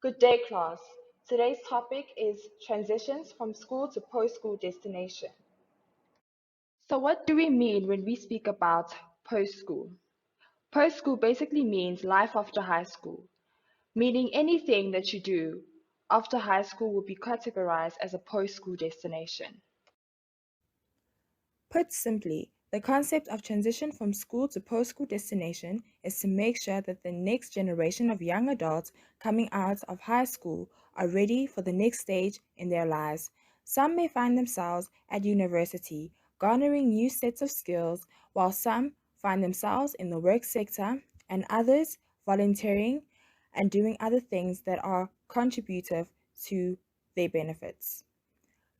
Good day, class. Today's topic is transitions from school to post-school destination. So what do we mean when we speak about post-school? Post-school basically means life after high school, meaning anything that you do after high school will be categorized as a post-school destination. Put simply, the concept of transition from school to post school destination is to make sure that the next generation of young adults coming out of high school are ready for the next stage in their lives. Some may find themselves at university, garnering new sets of skills, while some find themselves in the work sector, and others volunteering and doing other things that are contributive to their benefits.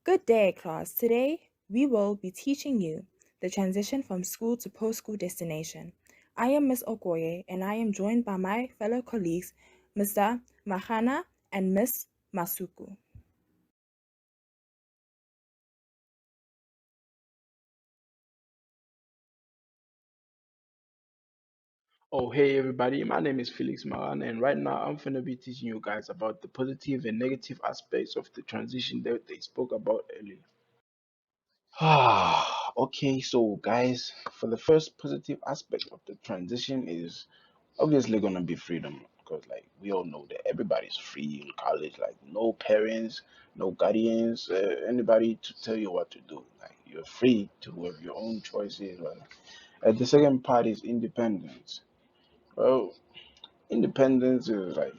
Good day, class. Today we will be teaching you the transition from school to post school destination. I am Miss Okoye and I am joined by my fellow colleagues, Mr. Mahana and Miss Masuku. Oh, hey everybody, my name is Felix Maran, and right now I'm going to be teaching you guys about the positive and negative aspects of the transition that they spoke about earlier. Okay, so guys, for the first positive aspect of the transition is obviously going to be freedom because, like, we all know that everybody's free in college, like, no parents, no guardians, anybody to tell you what to do. Like, you're free to have your own choices. And the second part is independence. Well, independence is like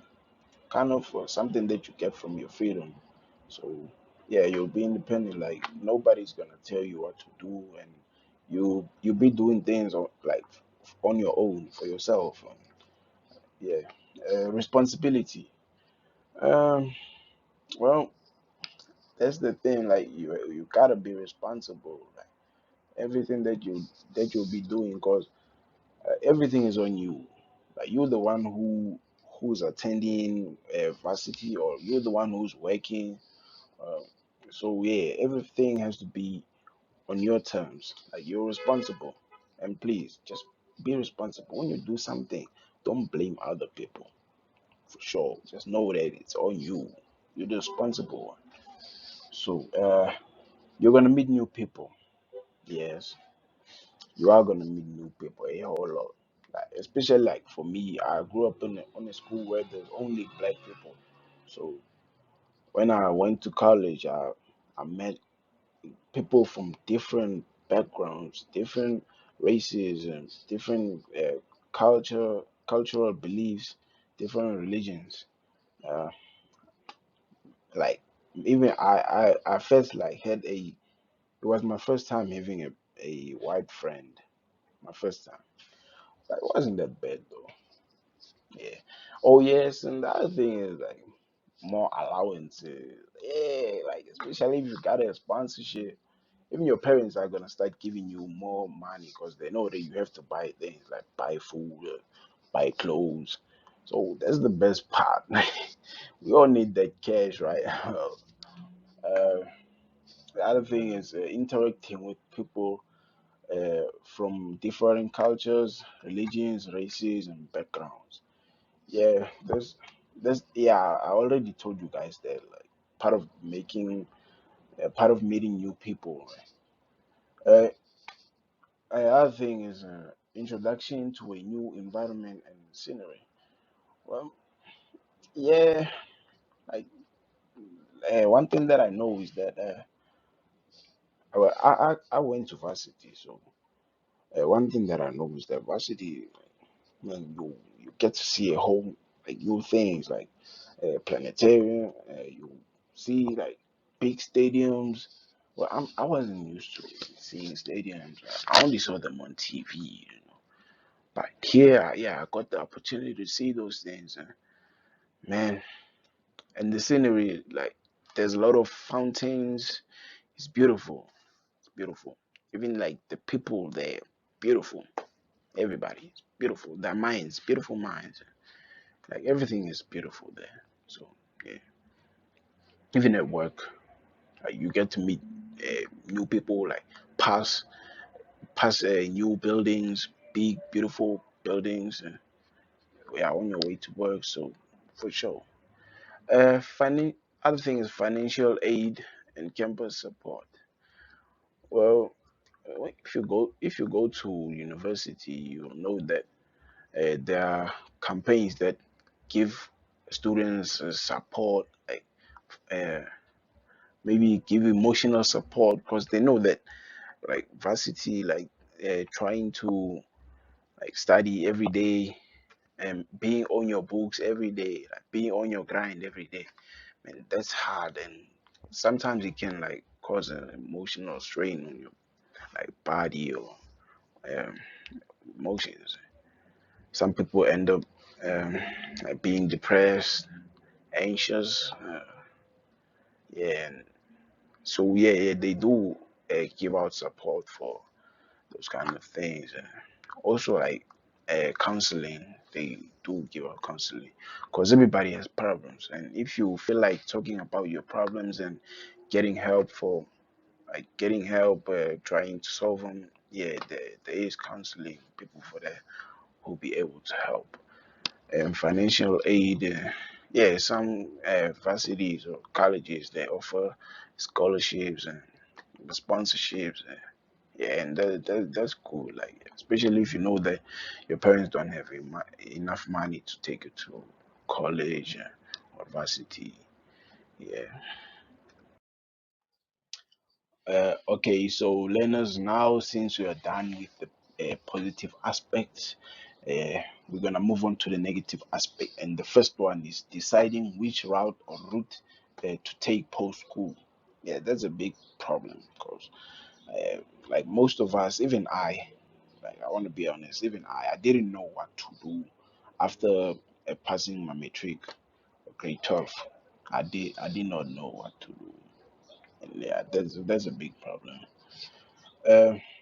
kind of something that you get from your freedom. So yeah, you'll be independent. Like nobody's gonna tell you what to do, and you'll be doing things like on your own for yourself. Yeah, responsibility. Um, well, that's the thing. Like you gotta be responsible. Like everything that you'll be doing, cause everything is on you. Like you're the one who's attending varsity, or you're the one who's working. Uh, so yeah, everything has to be on your terms. Like you're responsible, and please just be responsible when you do something. Don't blame other people for sure. Just know that it's on you. You're the responsible one. So you're gonna meet new people. Yes, you are gonna meet new people a whole lot. Like, especially like for me, I grew up in a school where there's only black people. So when I went to college, I met people from different backgrounds, different races, and different cultural beliefs, different religions. Uh, like even I first like had a it was my first time having a white friend. My first time. That wasn't that bad though. Yeah. Oh yes, and the other thing is like more allowances. Yeah, like especially if you got a sponsorship, even your parents are gonna start giving you more money because they know that you have to buy things like buy food, buy clothes. So that's the best part. We all need that cash, right? The other thing is interacting with people from different cultures, religions, races, and backgrounds. Yeah, yeah. I already told you guys that like part of meeting new people. Right? Another thing is introduction to a new environment and scenery. Well, yeah, like one thing that I know is that I went to varsity, so one thing that I know is that varsity, man, you get to see a whole like new things like planetarium. You see like big stadiums. Well, I wasn't used to seeing stadiums. I only saw them on TV. But here, yeah, I got the opportunity to see those things, man. And the scenery, like, there's a lot of fountains. It's beautiful. It's beautiful. Even like the people there, beautiful. Everybody, it's beautiful. Their minds, beautiful minds. Like everything is beautiful there. So yeah, even at work, you get to meet new people. Like pass new buildings, big beautiful buildings. Yeah, on your way to work. So for sure. Other thing is financial aid and campus support. Well, if you go to university, you know that there are campaigns that give students support, like uh, maybe give emotional support because they know that like varsity, like trying to like study every day and being on your books every day, like being on your grind every day, man, that's hard and sometimes it can like cause an emotional strain on your like body or um, emotions. Some people end up um, like being depressed, anxious. Yeah, and so yeah, they do give out support for those kind of things. Also, like counseling, they do give out counseling because everybody has problems, and if you feel like talking about your problems and getting help for getting help, trying to solve them, yeah, there is counseling people for that who'll be able to help. And financial aid, yeah, some varsities or colleges they offer scholarships and sponsorships. Yeah, and that's cool. Like, especially if you know that your parents don't have enough money to take you to college or varsity. Yeah. Okay, so learners, now since we are done with the positive aspects, uh, we're gonna move on to the negative aspect. And the first one is deciding which route to take post school. Yeah, that's a big problem because, uh, like most of us, even like I want to be honest, even I didn't know what to do after passing my matric grade 12. I did not know what to do. And yeah, that's a big problem.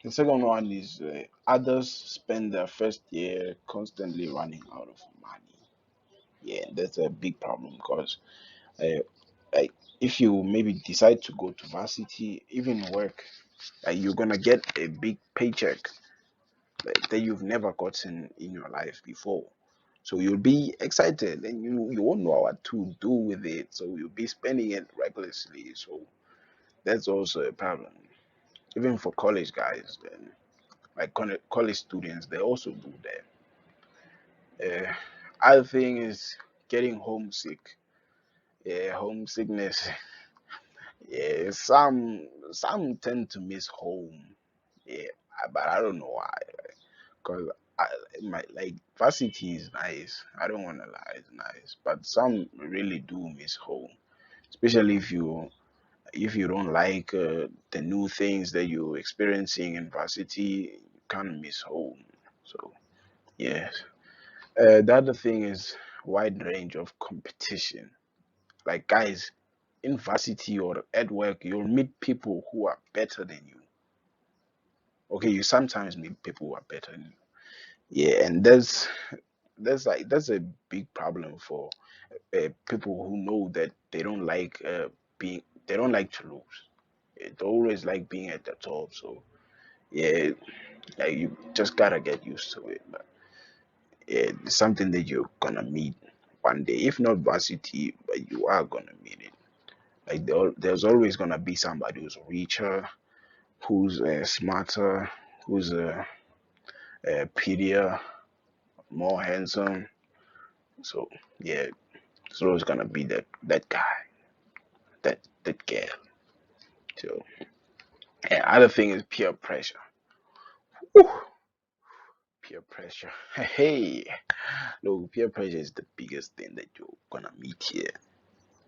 The second one is others spend their first year constantly running out of money. Yeah, that's a big problem because uh, like if you maybe decide to go to varsity, even work, you're gonna get a big paycheck that you've never gotten in your life before. So you'll be excited and you won't know what to do with it. So you'll be spending it recklessly. So that's also a problem. Even for college guys, then like college students, they also do that. Other thing is getting homesick. Yeah, homesickness. Yeah, some tend to miss home. Yeah, but I don't know why. Cause I my like varsity is nice. I don't wanna lie, it's nice. But some really do miss home, especially if you don't like the new things that you're experiencing in varsity. You kind of miss home. So yes. The other thing is wide range of competition. Like guys, in varsity or at work, you'll meet people who are better than you. Okay, you sometimes meet people who are better than you. Yeah, and that's a big problem for people who know that they don't like to lose. They always like being at the top. So yeah, like you just gotta get used to it. But yeah, it's something that you're gonna meet one day. If not varsity, but you are gonna meet it. Like there's always gonna be somebody who's richer, who's smarter, who's prettier, more handsome. So yeah, it's always gonna be that guy, that girl. So and other thing is peer pressure. Whew, peer pressure. Hey, no, peer pressure is the biggest thing that you're gonna meet here.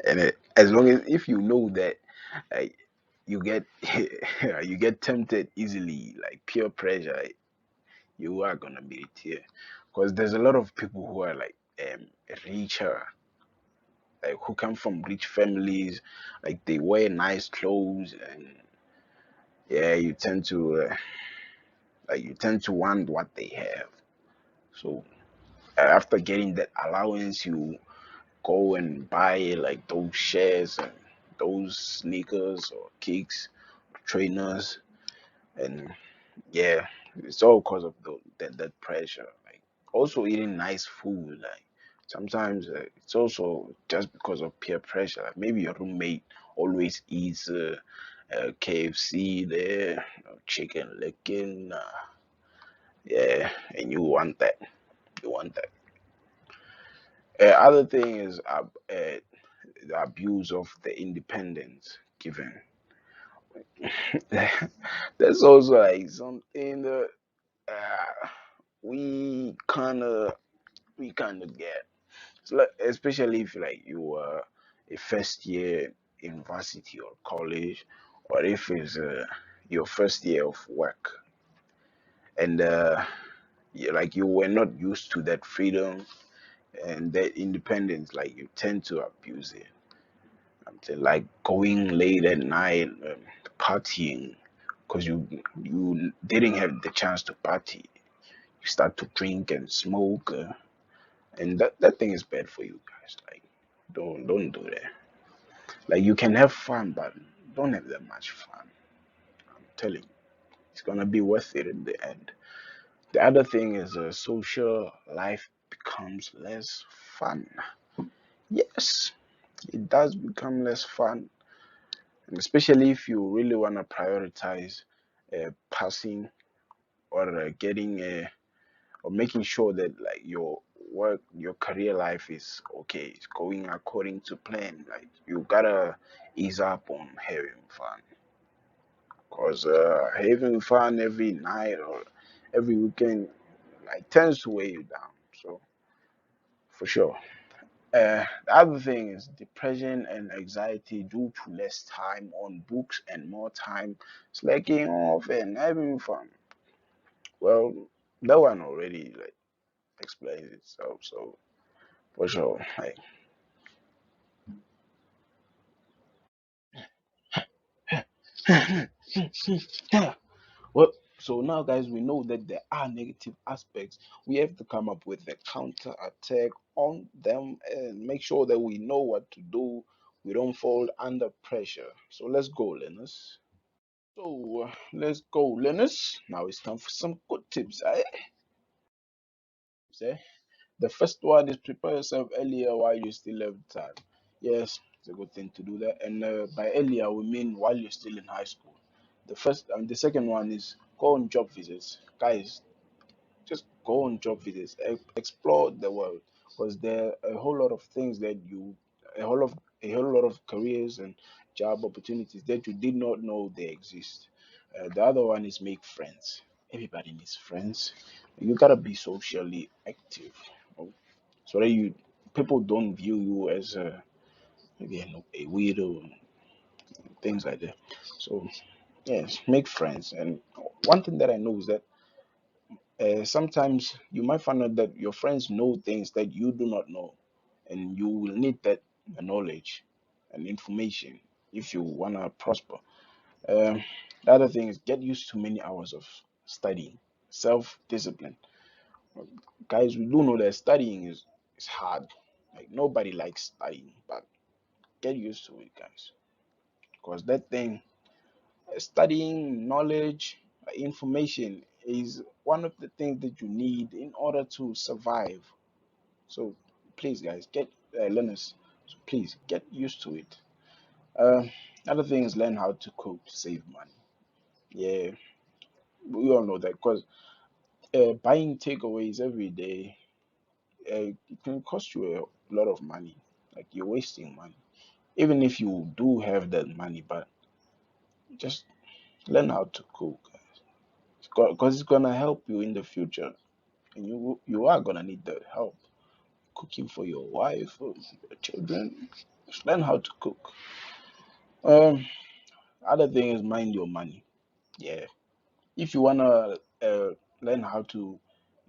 And as long as if you know that uh, you get you get tempted easily, like peer pressure, you are gonna meet it here, because there's a lot of people who are like richer, like who come from rich families, like they wear nice clothes, and yeah, you tend to want what they have. So after getting that allowance, you go and buy like those shares and those sneakers or kicks, trainers, and yeah, it's all because of that pressure. Like also eating nice food, like Sometimes it's also just because of peer pressure. Like maybe your roommate always eats KFC there, chicken licking, yeah, and you want that. You want that. Other thing is the abuse of the independence given. That's also like something that uh, we kind of get. It's like, especially if like you are a first year university or college, or if it's your first year of work, and like you were not used to that freedom and that independence, like you tend to abuse it. I'm saying like going late at night, partying, because you didn't have the chance to party. You start to drink and smoke, and that thing is bad for you guys. Like don't do that. Like you can have fun, but don't have that much fun. I'm telling you, it's gonna be worth it in the end. The other thing is social life becomes less fun. Yes, it does become less fun, and especially if you really wanna prioritize passing or getting or making sure that like your work, your career life is okay, it's going according to plan. Like you gotta ease up on having fun. Cause having fun every night or every weekend like tends to weigh you down. So for sure. The other thing is depression and anxiety due to less time on books and more time slacking off and having fun. Well, that one already like explains itself. So for sure, like well, so now, guys, we know that there are negative aspects. We have to come up with a counter attack on them and make sure that we know what to do. We don't fall under pressure. So let's go, Linus. So let's go, Linus. Now it's time for some good tips, eh? Eh? The first one is prepare yourself earlier while you still have time. Yes, it's a good thing to do that. And by earlier, we mean while you're still in high school. The first and the second one is go on job visits. Guys, just go on job visits, explore the world, because there are a whole lot of things that a whole lot of careers and job opportunities that you did not know they exist. The other one is make friends. Everybody needs friends. You gotta be socially active, you know, so that you people don't view you as maybe a weirdo, things like that. So yes, make friends. And one thing that I know is that sometimes you might find out that your friends know things that you do not know, and you will need that knowledge and information if you want to prosper. Um, the other thing is get used to many hours of studying, self discipline. Guys, we do know that studying is hard. Like nobody likes studying, but get used to it, guys, because that thing, studying knowledge, information is one of the things that you need in order to survive. So please, guys, get learners. So please get used to it. Uh, Other thing is learn how to cook to save money. Yeah, we all know that because buying takeaways every day, it can cost you a lot of money. Like you're wasting money, even if you do have that money. But just learn how to cook, because it's gonna help you in the future, and you are gonna need that help cooking for your wife, your children. Just learn how to cook. Um, Other thing is mind your money. Yeah, if you wanna learn how to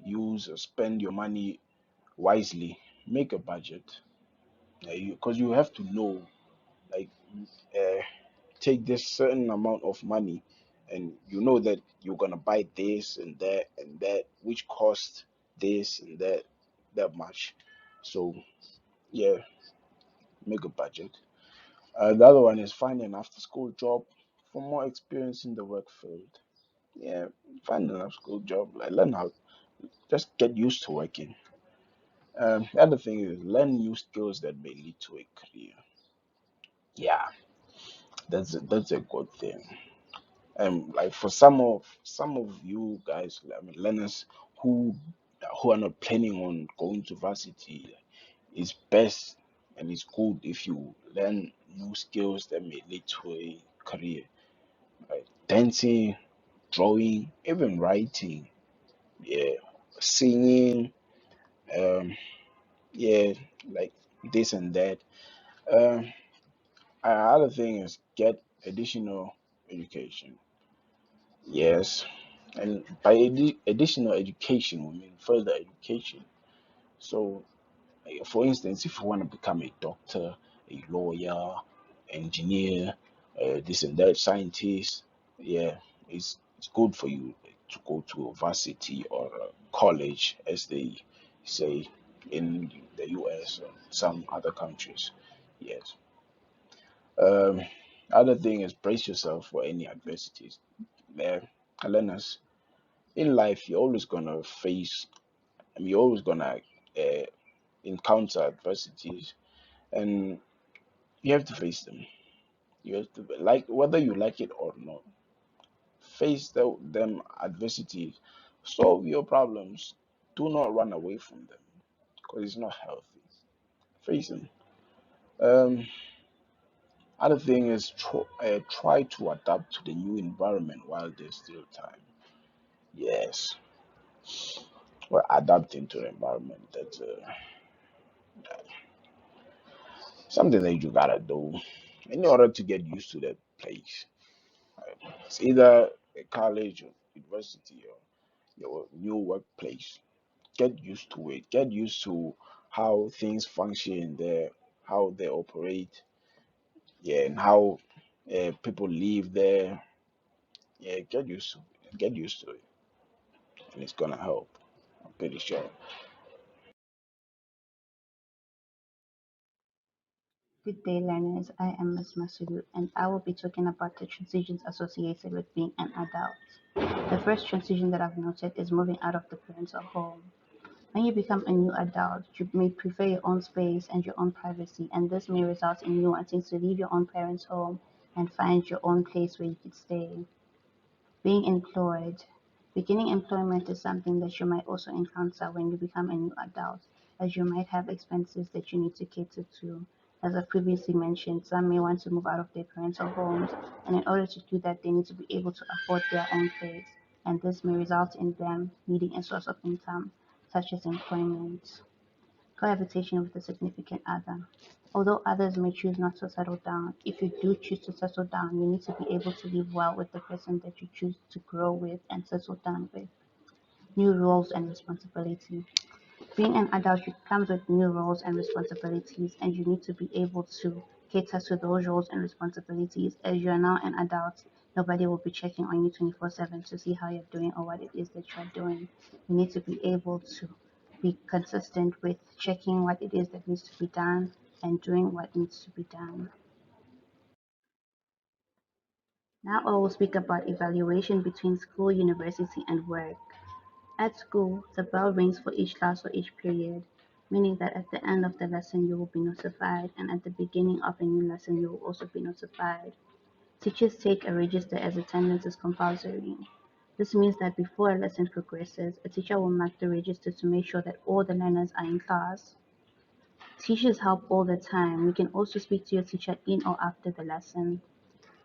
use or spend your money wisely, make a budget. Because you have to know, like, uh, take this certain amount of money, and you know that you're gonna buy this and that, which cost this and that much. So yeah, make a budget. The other one is find an after school job for more experience in the work field. Yeah, find an after school job. Like learn how, just get used to working. The other thing is learn new skills that may lead to a career. Yeah, that's a good thing. Like for some of you guys, I mean, learners who are not planning on going to varsity, it's best and it's good if you learn new skills that may lead to a career, like dancing, drawing, even writing, yeah, singing, um, yeah, like this and that. Um, Other thing is get additional education. Yes, and by additional education, we mean further education. So, for instance, if you want to become a doctor, a lawyer, engineer, this and that, scientist, yeah, it's good for you to go to a varsity or a college, as they say in the US or some other countries. Yes. Um, Other thing is brace yourself for any adversities. Uh, Learners, in life, you're always gonna face, I mean, you're always gonna uh, encounter adversities, and you have to face them. You have to like whether you like it or not. Face them adversities, solve your problems. Do not run away from them because it's not healthy. Face them. Um, Other thing is try to adapt to the new environment while there's still time. Yes, well, adapting to the environment. That's something that you gotta do in order to get used to that place. It's either a college or university or your new workplace. Get used to it. Get used to how things function there, how they operate, yeah, and how people live there. Yeah, get used to it, and it's gonna help. I'm pretty sure. Good day, learners. I am Ms. Masudu, and I will be talking about the transitions associated with being an adult. The first transition that I've noted is moving out of the parental home. When you become a new adult, you may prefer your own space and your own privacy, and this may result in you wanting to leave your own parents' home and find your own place where you could stay. Being employed. Beginning employment is something that you might also encounter when you become a new adult, as you might have expenses that you need to cater to. As I previously mentioned, some may want to move out of their parental homes, and in order to do that, they need to be able to afford their own place, and this may result in them needing a source of income, such as employment. Cohabitation with a significant other. Although others may choose not to settle down, if you do choose to settle down, you need to be able to live well with the person that you choose to grow with and settle down with. New roles and responsibility. Being an adult comes with new roles and responsibilities, and you need to be able to cater to those roles and responsibilities. As you are now an adult, nobody will be checking on you 24/7 to see how you're doing or what it is that you're doing. You need to be able to be consistent with checking what it is that needs to be done and doing what needs to be done. Now I will speak about evaluation between school, university, and work. At school, the bell rings for each class or each period, meaning that at the end of the lesson you will be notified, and at the beginning of a new lesson you will also be notified. Teachers take a register as attendance is compulsory. This means that before a lesson progresses, a teacher will mark the register to make sure that all the learners are in class. Teachers help all the time. You can also speak to your teacher in or after the lesson,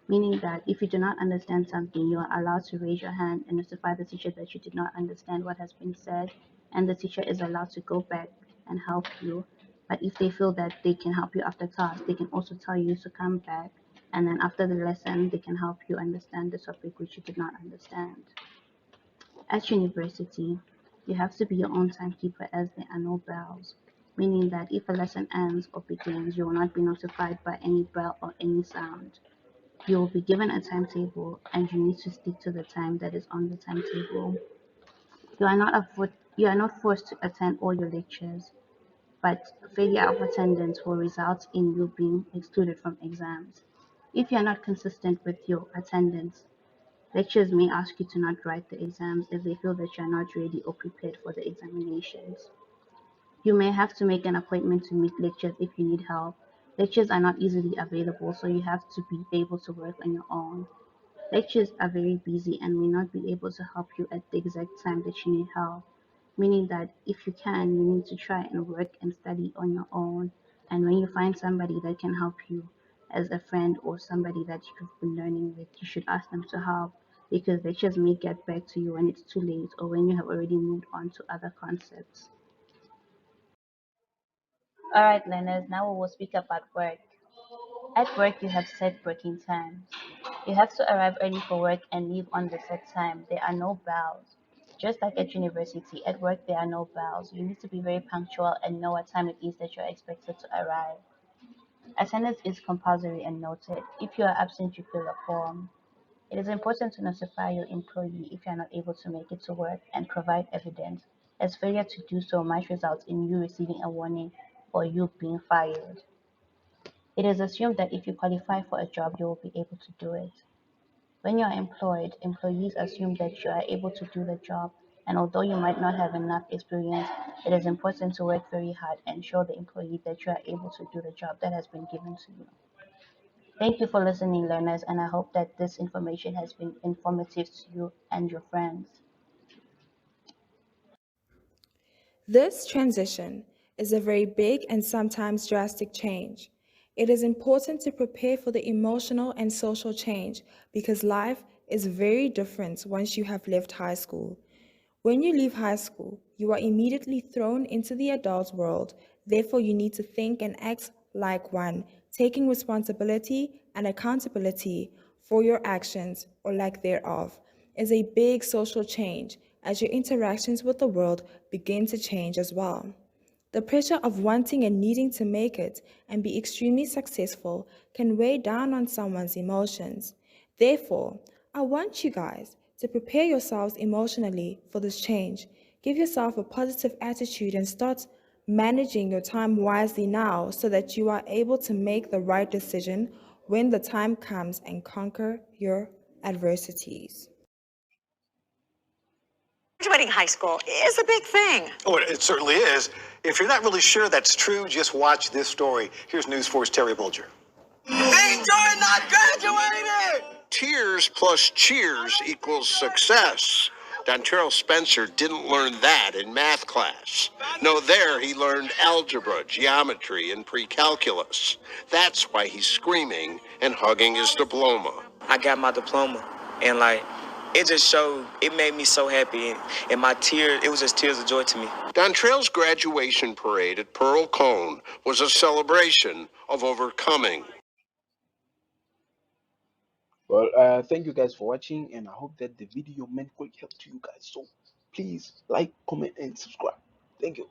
meaning that if you do not understand something, you are allowed to raise your hand and notify the teacher that you did not understand what has been said, and the teacher is allowed to go back and help you. But if they feel that they can help you after class, they can also tell you to come back, and then after the lesson, they can help you understand the topic which you did not understand. At university, you have to be your own timekeeper as there are no bells, meaning that if a lesson ends or begins, you will not be notified by any bell or any sound. You will be given a timetable and you need to stick to the time that is on the timetable. You are not forced to attend all your lectures, but failure of attendance will result in you being excluded from exams. If you are not consistent with your attendance, lecturers may ask you to not write the exams if they feel that you are not ready or prepared for the examinations. You may have to make an appointment to meet lectures if you need help. Lectures are not easily available, so you have to be able to work on your own. Lectures are very busy and may not be able to help you at the exact time that you need help, meaning that if you can, you need to try and work and study on your own. And when you find somebody that can help you, as a friend or somebody that you've been learning with, you should ask them to help because lectures may get back to you when it's too late or when you have already moved on to other concepts. All right, learners, now we will speak about work. At work, you have set working times. You have to arrive early for work and leave on the set time. There are no bells. Just like at university, at work there are no bells. You need to be very punctual and know what time it is that you're expected to arrive. Attendance is compulsory and noted. If you are absent, you fill a form. It is important to notify your employee if you are not able to make it to work and provide evidence, as failure to do so might result in you receiving a warning or you being fired. It is assumed that if you qualify for a job, you will be able to do it. When you are employed, employees assume that you are able to do the job, and although you might not have enough experience, it is important to work very hard and show the employee that you are able to do the job that has been given to you. Thank you for listening, learners, and I hope that this information has been informative to you and your friends. This transition is a very big and sometimes drastic change. It is important to prepare for the emotional and social change because life is very different once you have left high school. When you leave high school, you are immediately thrown into the adult world. Therefore, you need to think and act like one, taking responsibility and accountability for your actions or lack thereof is a big social change as your interactions with the world begin to change as well. The pressure of wanting and needing to make it and be extremely successful can weigh down on someone's emotions. Therefore, I want you guys to prepare yourselves emotionally for this change. Give yourself a positive attitude and start managing your time wisely now so that you are able to make the right decision when the time comes and conquer your adversities. Graduating high school is a big thing. Oh, it certainly is. If you're not really sure that's true, just watch this story. Here's News 4's Terry Bulger. Enjoy not graduating! Tears plus cheers equals success. Dontrell Spencer didn't learn that in math class. No, there he learned algebra, geometry, and pre-calculus. That's why he's screaming and hugging his diploma. I got my diploma, and it just showed, it made me so happy, and my tears, it was just tears of joy to me. Dontrell's graduation parade at Pearl Cone was a celebration of overcoming. Well, thank you guys for watching, and I hope that the video meant great help to you guys. So please like, comment, and subscribe. Thank you.